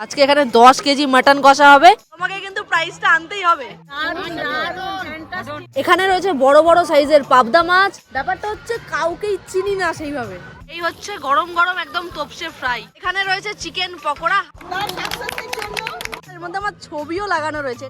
আজকে এখানে 10 KG mutton কষা হবে। তোমাকে কিন্তু প্রাইসটা আনতেই হবে। এখানে রয়েছে বড় বড় সাইজের পাবদা মাছ। ব্যাপারটা হচ্ছে কাউকেই চিনি না সেইভাবে। এই হচ্ছে গরম গরম একদম তোপসে ফ্রাই। এখানে রয়েছে চিকেন পকোড়া, এর মধ্যে আমার ছবিও লাগানো রয়েছে।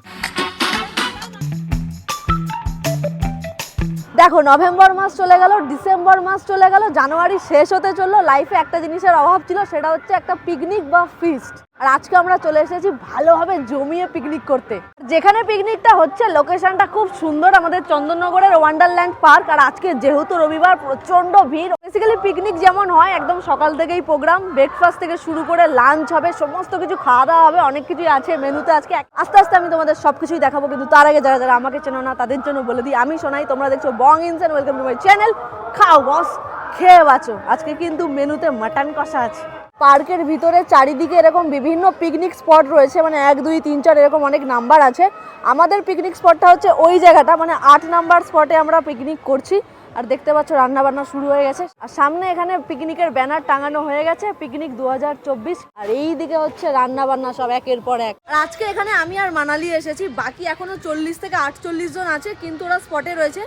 দেখো, নভেম্বর মাস চলে গেল, ডিসেম্বর মাস চলে গেল, জানুয়ারি শেষ হতে চললো। লাইফে একটা জিনিসের অভাব ছিল, সেটা হচ্ছে একটা পিকনিক বা ফিস্ট। আর আজকে আমরা চলে এসেছি ভালোভাবে জমিয়ে পিকনিক করতে। যেখানে পিকনিকটা হচ্ছে লোকেশনটা খুব সুন্দর, আমাদের চন্দননগরের ওয়ান্ডারল্যান্ড পার্ক। আর আজকে যেহেতু রবিবার, প্রচন্ড ভিড়। বেসিক্যালি পিকনিক যেমন হয় একদম সকাল থেকেই প্রোগ্রাম, ব্রেকফাস্ট থেকে শুরু করে লাঞ্চ হবে, সমস্ত কিছু খাওয়া দাওয়া হবে, অনেক কিছুই আছে মেনুতে। আজকে আস্তে আস্তে আমি তোমাদের সবকিছুই দেখাবো, কিন্তু তার আগে যারা যারা আমাকে চেনো না তাদের জন্য বলে দিই, আমি সোনাই, তোমরা দেখছো Bong insane. Welcome to my channel খাও বস খেয়ে বাঁচো। আজকে কিন্তু মেনুতে মাটন কষা আছে। পার্কের ভিতরে চারিদিকে এরকম বিভিন্ন পিকনিক স্পট রয়েছে, মানে 1 2 3 4 এরকম অনেক নাম্বার আছে। আমাদের পিকনিক স্পটটা হচ্ছে ওই জায়গাটা, মানে 8 নাম্বার স্পটে আমরা পিকনিক করছি। আর দেখতে পাচ্ছ রান্না বান্না শুরু হয়ে গেছে। আর সামনে এখানে পিকনিকের ব্যানার টাঙানো হয়ে গেছে, পিকনিক 2024। আর এই দিকে হচ্ছে রান্না বান্না সব একের পর এক। আর আজকে এখানে আমি আর মানালি এসেছি, বাকি এখনো 40 থেকে 48 জন আছে, কিন্তু ওরা স্পটে রয়েছে।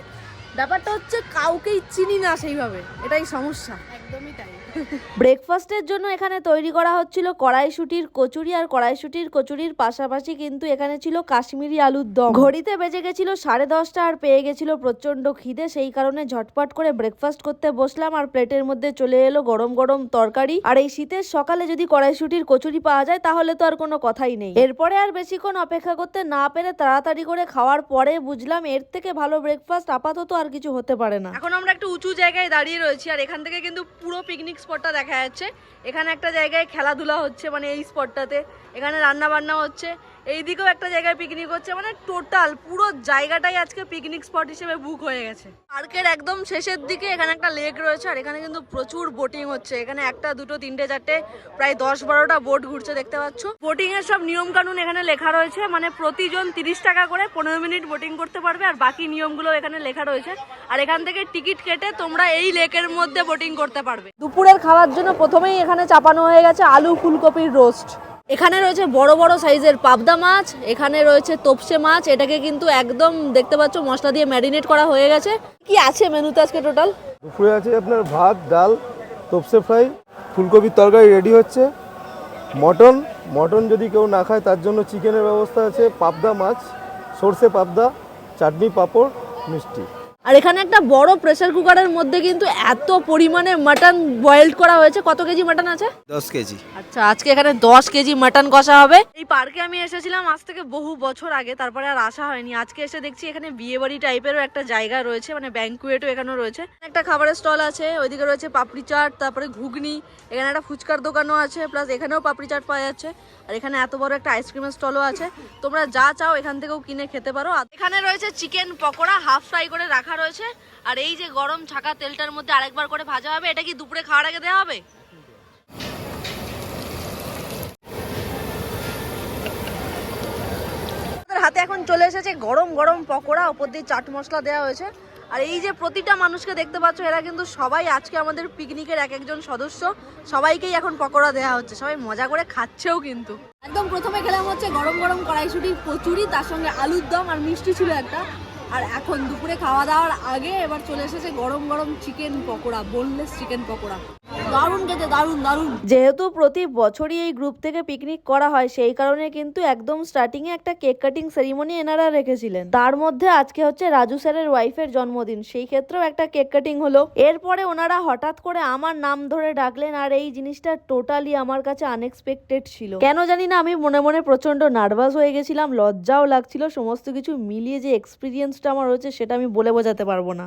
ব্যাপারটা হচ্ছে কাউকেই চিনি না সেইভাবে, এটাই সমস্যা। একদমই তাই। ব্রেকফাস্টের জন্য এখানে তৈরি করা হচ্ছিল কড়াইশুটির কচুরি। আর কড়াইশুটির কচুরির পাশাপাশি কিন্তু এখানে ছিল কাশ্মীরি আলুর দম। ঘড়িতে বেজে গেছিল 10:30 আর পেয়ে গেছিল প্রচন্ড খিদে। সেই কারণে ঝটপট করে ব্রেকফাস্ট করতে বসলাম। আর প্লেটের মধ্যে চলে এলো গরম গরম তরকারি। আর এই শীতের সকালে যদি কড়াইশুটির কচুরি পাওয়া যায় তাহলে তো আর কোনো কথাই নেই। এরপরে আর বেশিক্ষণ অপেক্ষা করতে না পেরে তাড়াতাড়ি করে খাওয়ার পরে বুঝলাম এর থেকে ভালো ব্রেকফাস্ট আপাতত আর কিছু হতে পারে না। এখন আমরা একটু উঁচু জায়গায় দাঁড়িয়ে রয়েছি, আর এখান থেকে কিন্তু পুরো পিকনিক স্পটটা দেখা যাচ্ছে। এখানে একটা জায়গায় খেলাধুলা হচ্ছে, মানে এই স্পটটাতে। এখানে রান্না বান্না হচ্ছে, এইদিকেও একটা জায়গায় পিকনিক হচ্ছে, মানে টোটাল পুরো জায়গাটাই আজকে পিকনিক স্পট হিসেবে বুক হয়ে গেছে। পার্কের একদম শেষের দিকে এখানে একটা লেক রয়েছে, আর এখানে কিন্তু প্রচুর বোটিং হচ্ছে। এখানে 1 2 3 4 প্রায় 10-12টা বোট ঘুরছে, দেখতে পাচ্ছ। বোটিং এর সব নিয়ম কানুন এখানে লেখা রয়েছে, মানে প্রতিজন 30 টাকা করে 15 মিনিট বোটিং করতে পারবে। আর বাকি নিয়মগুলো এখানে লেখা রয়েছে। আর এখান থেকে টিকিট কেটে তোমরা এই লেকের মধ্যে বোটিং করতে পারবে। দুপুরের খাওয়ার জন্য প্রথমেই এখানে চাপানো হয়ে গেছে আলু ফুলকপির রোস্ট। এখানে রয়েছে বড় বড় সাইজের পাবদা মাছ, এখানে রয়েছে তোপসে মাছ। এটাকে কিন্তু একদম দেখতে পাচ্ছ মশলা দিয়ে ম্যারিনেট করা হয়ে গেছে। কি আছে মেনুতে আজকে টোটাল? দুপুরে আছে আপনার ভাত, ডাল, তোপসে ফ্রাই, ফুলকপির তরকারি রেডি হচ্ছে, মটন যদি কেউ না খায় তার জন্য চিকেনের ব্যবস্থা আছে, পাবদা মাছ, সর্ষে পাবদা, চাটনি, পাঁপড়, মিষ্টি। আর এখানে একটা বড় প্রেসার কুকারের মধ্যে কিন্তু এত পরিমাণে মাটন বয়েলড করা হয়েছে। কত কেজি মাটন আছে? 10 কেজি। আচ্ছা, আজকে এখানে 10 কেজি মাটন কষা হবে। এই পার্কে আমি এসেছিলাম আজ থেকে বহু বছর আগে, তারপরে আর আসা হয়নি। আজকে এসে দেখছি এখানে বিয়ে বাড়ি টাইপেরও একটা জায়গা রয়েছে, মানে ব্যাংকুয়েটও এখানেও রয়েছে। একটা খাবারের স্টল আছে, ওইদিকে রয়েছে পাপড়ি চাট, তারপরে ঘুগনি। এখানে একটা ফুচকার দোকানও আছে, প্লাস এখানেও পাপড়ি চাট পাওয়া যাচ্ছে। আর এখানে এত বড় একটা আইসক্রিমের স্টলও আছে, তোমরা যা চাও এখান থেকেও কিনে খেতে পারো। এখানে রয়েছে চিকেন পকোড়া, হাফ ফ্রাই করে রাখা রয়েছে। আর এই যে গরম ছাকা তেলটার মধ্যে আরেকবার করে ভাজা হবে। এটা কি দুপুরে খাওয়ার আগে দেওয়া হবে? হাতে এখন চলে এসেছে গরম গরম পকোড়া, উপর দিয়ে চাট মশলা দেওয়া হয়েছে। আর এই যে প্রতিটা মানুষকে দেখতে পাচ্ছ, এরা কিন্তু সবাই আজকে আমাদের পিকনিকের এক একজন সদস্য। সবাইকেই এখন পকোড়া দেওয়া হচ্ছে, সবাই মজা করে খাচ্ছেও কিন্তু। একদম প্রথমে খেলাম হচ্ছে গরম গরম কড়াইশুটির কচুরি, তার সঙ্গে আলুর দম আর মিষ্টি ছিল একটা। আর এখন দুপুরে খাওয়া দাওয়ার আগে এবার চলে এসেছে গরম গরম chicken pakora, boneless chicken pakora. দারুণ খেতে, দারুণ দারুণ। যেহেতু প্রতি বছরই এই গ্রুপ থেকে পিকনিক করা হয়, সেই কারণে কিন্তু একদম স্টার্টিং এ একটা কেক কাটিং সেরিমনি এনারা রেখেছিলেন। তার মধ্যে আজকে হচ্ছে রাজু স্যারের ওয়াইফের জন্মদিন, সেই ক্ষেত্রেও একটা কেক কাটিং হলো। এরপরে ওনারা হঠাৎ করে আমার নাম ধরে ডাকলেন, আর এই জিনিসটা টোটালি আমার কাছে আনএক্সপেক্টেড ছিল। কেন জানি না আমি মনে মনে প্রচন্ড নার্ভাস হয়ে গেছিলাম, লজ্জাও লাগছিল। সমস্ত কিছু মিলিয়ে যে এক্সপিরিয়েন্সটা আমার হচ্ছে সেটা আমি বলে বোঝাতে পারবো না।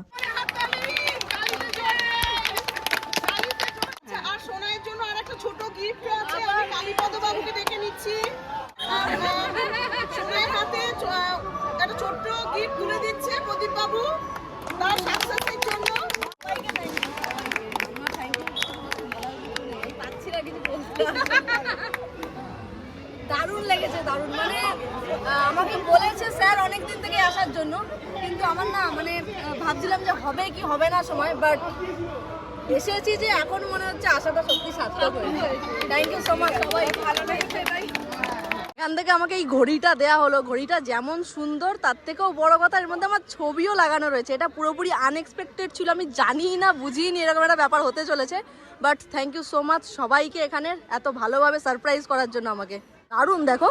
দারুণ লেগেছে, দারুণ। মানে আমাকে বলেছে স্যার অনেকদিন থেকে আসার জন্য, কিন্তু আমার না মানে ভাবছিলাম যে হবে কি হবে না সময়, বাট এসেছি যে এখন মনে হচ্ছে আশাটা সত্যি সার্থক হয়েছে। থ্যাংক ইউ সো মাচ, সবাই ভালো লেগেছে। এখান থেকে আমাকে এই ঘড়িটা দেয়া হলো, ঘড়িটা যেমন সুন্দর তার থেকেও বড় কথা এর মধ্যে আমার ছবিও লাগানো রয়েছে। এটা পুরোপুরি আনএক্সপেক্টেড ছিল, আমি জানিই না বুঝিনি এরকম একটা ব্যাপার হতে চলেছে। But thank you so much সবাইকে এখানে এত ভালোভাবে সারপ্রাইজ করার জন্য আমাকে। দারুণ, দেখো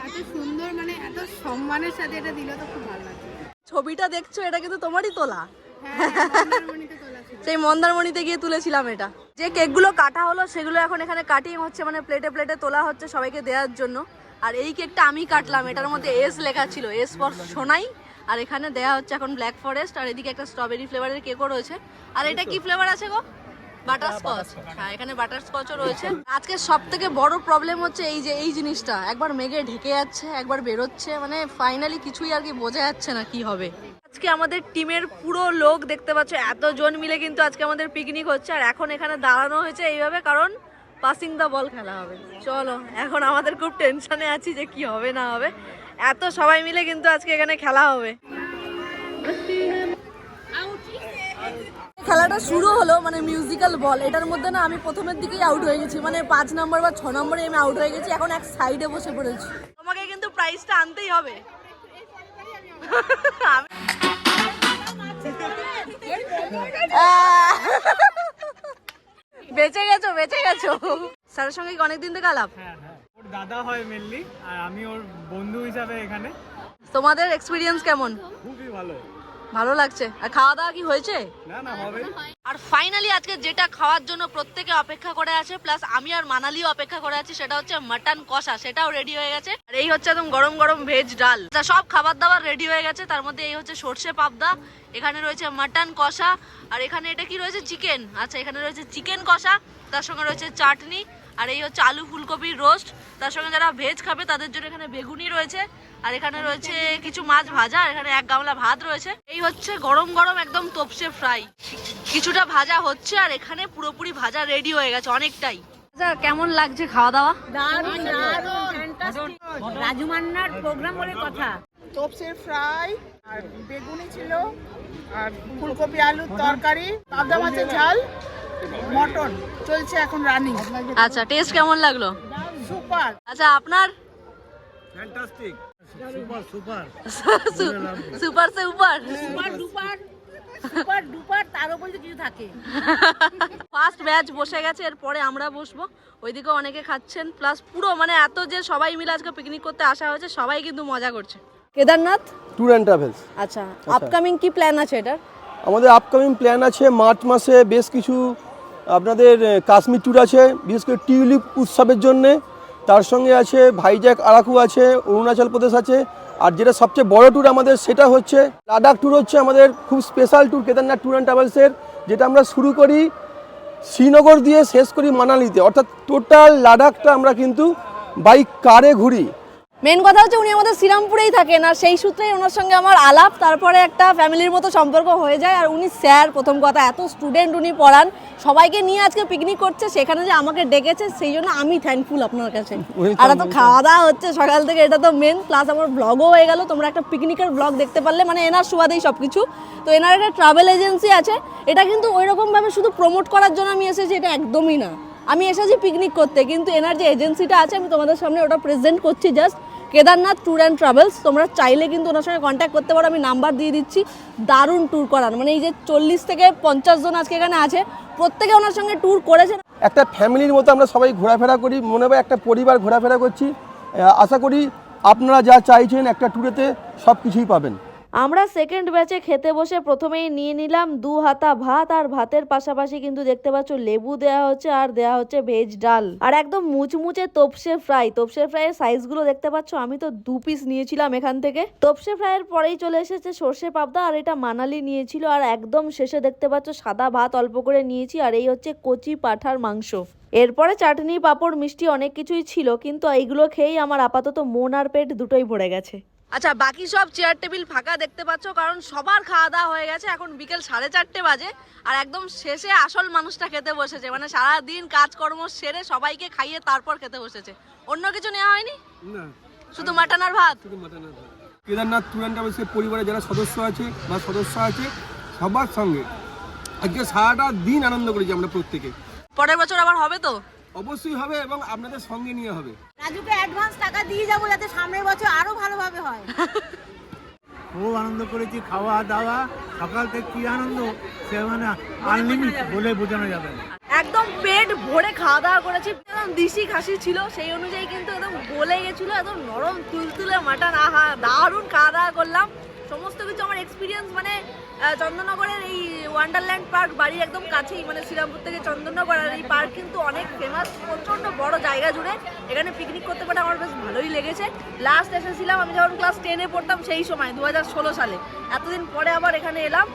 এত সুন্দর, মানে এত সম্মানের সাথে এটা দিল তো খুব ভালো লাগছে। ছবিটা দেখছো এটা কিন্তু তোমারই তোলা, হ্যাঁ, মন্দারমণিতে তোলা ছিল। সেই মন্দারমণিতে গিয়ে তুলেছিলাম এটা। যে কেকগুলো কাটা হলো সেগুলো এখন এখানে কাটিং হচ্ছে, মানে প্লেটে প্লেটে তোলা হচ্ছে সবাইকে দেওয়ার জন্য। আর এই কেকটা আমি কাটলাম, এটার মধ্যে এস লেখা ছিল, এস ফর সোনাই। আর এখানে দেয়া হচ্ছে এখন ব্ল্যাক ফরেস্ট, আর এদিকে একটা স্ট্রবেরি ফ্লেভারের কেকও রয়েছে। আর এটা কি ফ্লেভার আছে গো? বাটারস্কচ। হ্যাঁ, এখানে বাটারস্কচও রয়েছে। আজকে সব থেকে বড় প্রবলেম হচ্ছে এই যে এই জিনিসটা একবার মেঘে ঢেকে যাচ্ছে, একবার বেরোচ্ছে, মানে ফাইনালি কিছুই আর কি বোঝা যাচ্ছে না কি হবে। আজকে আমাদের টিমের পুরো লোক দেখতে পাচ্ছ, এতজন মিলে কিন্তু আজকে আমাদের পিকনিক হচ্ছে। আর এখন এখানে দাঁড়ানো হয়েছে এইভাবে, কারণ পাসিং দ্য বল খেলা হবে। চলো, এখন আমাদের খুব টেনশনে আছি যে কি হবে না হবে। এত সবাই মিলে কিন্তু আজকে এখানে খেলা হবে। খেলাটা শুরু হলো, মানে মিউজিক্যাল বল, এটার মধ্যে না আমি প্রথমের দিকেই আউট হয়ে গেছি, মানে 5 নম্বর বা 6 নম্বরে আমি আউট হয়ে গেছি। এখন এক সাইডে বসে পড়েছি। তোমাকে কিন্তু প্রাইজটা আনতেই হবে। বেঁচে গেছো, বেঁচে গেছো। স্যারের সঙ্গে কি অনেকদিন থেকে আলাপ? হ্যাঁ, ওর দাদা হয় মেনলি, আর আমি ওর বন্ধু হিসাবে এখানে। তোমাদের এক্সপিরিয়েন্স কেমন? খুবই ভালো। ভালো লাগছে। আর খাওয়া দাওয়া কি হয়েছে? না হবে। আর ফাইনালি আজকে যেটা খাওয়ার জন্য প্রত্যেকে অপেক্ষা করে আছে, প্লাস আমি আর মানালিও অপেক্ষা করে আছি, সেটা হচ্ছে মাটন কষা। সেটাও রেডি হয়ে গেছে। আর এই হচ্ছে একদম গরম গরম ভেজ ডাল। সব খাবার দাবার রেডি হয়ে গেছে। তার মধ্যে এই হচ্ছে সর্ষে পাবদা, এখানে রয়েছে মাটন কষা, আর এখানে এটা কি রয়েছে? চিকেন। আচ্ছা, এখানে রয়েছে চিকেন কষা, তার সঙ্গে রয়েছে চাটনি, আর এই হচ্ছে আলু ফুলকপির রোস্ট। তার সঙ্গে যারা ভেজ খাবে তাদের জন্য এখানে বেগুনি রয়েছে, আর এখানে রয়েছে কিছু মাছ ভাজা, আর এখানে 1 গামলা ভাত রয়েছে। এই হচ্ছে গরম গরম একদম তপসে ফ্রাই। কিছুটা ভাজা হচ্ছে, আর এখানে পুরোপুরি ভাজা রেডি হয়ে গেছে অনেকটাই। আচ্ছা, কেমন লাগছে খাওয়া দাওয়া? দারুণ দারুণ, ফ্যান্টাস্টিক। রাজু মান্নার প্রোগ্রাম বলে কথা। তপসের ফ্রাই, আর বেগুনি ছিল, আর ফুলকপি আলুর তরকারি, পাবদা মাছের ঝাল, মটন চলছে এখন রানিং। আচ্ছা, টেস্ট কেমন লাগলো? সুপার। আচ্ছা, আপনার? ফ্যান্টাস্টিক, সুপার সুপার সুপার সে উপর। সুপার ডুপার, সুপার ডুপার, তার উপরে তো কিছু থাকে। ফার্স্ট ব্যাচ বসে গেছে, এরপরে আমরা বসবো। ওইদিকে অনেকে খাচ্ছেন, প্লাস পুরো মানে এত যে সবাই মিলে আজকে পিকনিক করতে আসা হয়েছে, সবাই কিন্তু মজা করছে। Kedarnath tour and travels. আচ্ছা, আপকামিং কি প্ল্যান আছে এটা? আমাদের আপকামিং প্ল্যান আছে মার্চ মাসে বেশ কিছু আপনাদের কাশ্মীর ট্যুর আছে, বিশেষ করে টিউলিপ উৎসবের জন্যে। তার সঙ্গে আছে ভাইজ্যাক আরাকু আছে, অরুণাচল প্রদেশ আছে। আর যেটা সবচেয়ে বড় ট্যুর আমাদের সেটা হচ্ছে লাদাখ ট্যুর, হচ্ছে আমাদের খুব special tour Kedarnath tour and ট্রাভেলসের, যেটা আমরা শুরু করি শ্রীনগর দিয়ে শেষ করি মানালিতে। অর্থাৎ টোটাল লাদাখটা আমরা কিন্তু বাইক কারে ঘুরি। মেন কথা হচ্ছে উনি আমাদের শ্রীরামপুরেই থাকেন, আর সেই সূত্রেই ওনার সঙ্গে আমার আলাপ, তারপরে একটা ফ্যামিলির মতো সম্পর্ক হয়ে যায়। আর উনি স্যার, প্রথম কথা এত স্টুডেন্ট উনি পড়ান, সবাইকে নিয়ে আজকে পিকনিক করছে, সেখানে যে আমাকে ডেকেছে সেই জন্য আমি থ্যাঙ্কফুল আপনার কাছে। আর এত খাওয়া দাওয়া হচ্ছে সকাল থেকে, এটা তো মেন, প্লাস আমার ব্লগও হয়ে গেল। তোমরা একটা পিকনিকের ব্লগ দেখতে পারলে, মানে এনার সুবাদেই সব কিছু। তো এনার একটা ট্রাভেল এজেন্সি আছে, এটা কিন্তু ওইরকমভাবে শুধু প্রমোট করার জন্য আমি এসেছি এটা একদমই না। আমি এসেছি পিকনিক করতে, কিন্তু এনার যে এজেন্সিটা আছে আমি তোমাদের সামনে ওটা প্রেজেন্ট করছি just. Kedarnath tour and travels. তোমরা চাইলে কিন্তু ওনার সঙ্গে কন্ট্যাক্ট করতে পারো, আমি নাম্বার দিয়ে দিচ্ছি। দারুণ ট্যুর করান, মানে এই যে 40 থেকে 50 জন আজকে এখানে আছে, প্রত্যেকে ওনার সঙ্গে ট্যুর করেছেন। একটা ফ্যামিলির মতো আমরা সবাই ঘোরাফেরা করি, মনে হয় একটা পরিবার ঘোরাফেরা করছি। আশা করি আপনারা যা চাইছেন একটা ট্যুরেতে সব কিছুই পাবেন। আমরা সেকেন্ড ব্যাচে খেতে বসে প্রথমেই নিয়ে নিলাম 2 হাতা ভাত, আর ভাতের পাশাপাশি কিন্তু দেখতে পাচ্ছ লেবু দেওয়া হচ্ছে, আর দেওয়া হচ্ছে ভেজ ডাল, আর একদম মুচমুচে তপসে ফ্রাই। তপসে ফ্রাইয়ের সাইজগুলো দেখতে পাচ্ছ, আমি তো 2 পিস নিয়েছিলাম এখান থেকে। তপসে ফ্রাইয়ের পরেই চলে এসেছে সর্ষে পাবদা, আর এটা মানালি নিয়েছিল। আর একদম শেষে দেখতে পাচ্ছ সাদা ভাত অল্প করে নিয়েছি, আর এই হচ্ছে কচি পাঁঠার মাংস। এরপরে চাটনি, পাঁপড়, মিষ্টি অনেক কিছুই ছিল, কিন্তু এইগুলো খেয়েই আমার আপাতত মন আর পেট দুটোই ভরে গেছে। আচ্ছা, বাকি সব চেয়ার টেবিল ফাঁকা দেখতে পাচ্ছ, কারণ সবার খাওয়া দাওয়া হয়ে গেছে। এখন বিকেল 4:30 বাজে, আর একদম শেষে আসল মানুষটা খেতে বসেছে, মানে সারাদিন কাজকর্ম সেরে সবাইকে খাইয়ে তারপর খেতে বসেছে। অন্য কিছু নেওয়া হয়নি, না, শুধু মাটন আর ভাত। কেদারনাথ ট্যুর অ্যান্ড ট্রাভেলসের পরিবারে যারা সদস্য আছে বা সদস্য আছে সবার সঙ্গে আজকে সারাটা দিন আনন্দ করেছি আমরা প্রত্যেকে। পরের বছর আবার হবে তো? অবশ্যই হবে, এবং আপনাদের সঙ্গে নিয়ে হবে। রাজুকে অ্যাডভান্স টাকা দিয়ে যাবো যাতে সামনের বছর আরো ভালোভাবে হয়। খুব আনন্দ করেছি, খাওয়া দাওয়া সকাল থেকে কি আনন্দ সে মানে আনলিমিট বলে বোঝানো যাবে না। একদম পেট ভরে খাওয়া দাওয়া করেছি, একদম দিশি খাসি ছিল সেই অনুযায়ী কিন্তু একদম গলে গেছিলো, একদম নরম তুলতুলে মাটন। আহা দারুণ খাওয়া দাওয়া করলাম। সমস্ত কিছু আমার এক্সপিরিয়েন্স মানে চন্দননগরের এই ওয়ান্ডারল্যান্ড পার্ক বাড়ির একদম কাছেই, মানে শ্রীরামপুর থেকে চন্দননগর। আর এই পার্ক কিন্তু অনেক ফেমাস, প্রচণ্ড বড় জায়গা জুড়ে। এখানে পিকনিক করতে পারে আমার বেশ ভালোই লেগেছে। লাস্ট এসেছিলাম আমি যখন ক্লাস 10-এ পড়তাম সেই সময় 2016 সালে। এতদিন পরে আবার এখানে এলাম।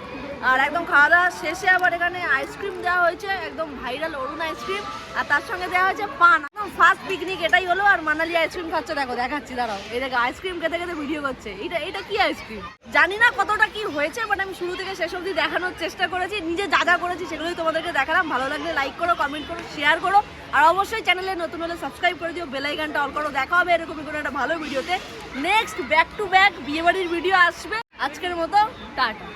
আর একদম খাওয়া দাওয়া শেষে আবার এখানে আইসক্রিম দেওয়া হয়েছে, একদম ভাইরাল অরুণ আইসক্রিম, আর তার সঙ্গে দেওয়া হয়েছে পান। একদম ফার্স্ট পিকনিক এটাই হলো। আর মানালি আইসক্রিম খাচ্ছে, দেখো দেখাচ্ছি, দাঁড়াও। এই দেখো আইসক্রিম খেতে খেতে ভিডিও করছে। এটা কি আইসক্রিম জানি না কতটা কি হয়েছে, বাট আমি শুরু থেকে শেষ অবধি দেখানোর চেষ্টা করেছি। নিজে যা যা করেছি সেগুলোই তোমাদেরকে দেখালাম। ভালো লাগলে লাইক করো, কমেন্ট করো, শেয়ার করো, আর অবশ্যই চ্যানেলে নতুন হলে সাবস্ক্রাইব করে দিও, বেল আইকনটা অল করো। দেখা হবে এরকমই কোনো একটা ভালো ভিডিওতে। নেক্সট ব্যাক টু ব্যাক বিয়েবাড়ির ভিডিও আসবে। আজকের মতো টাটা।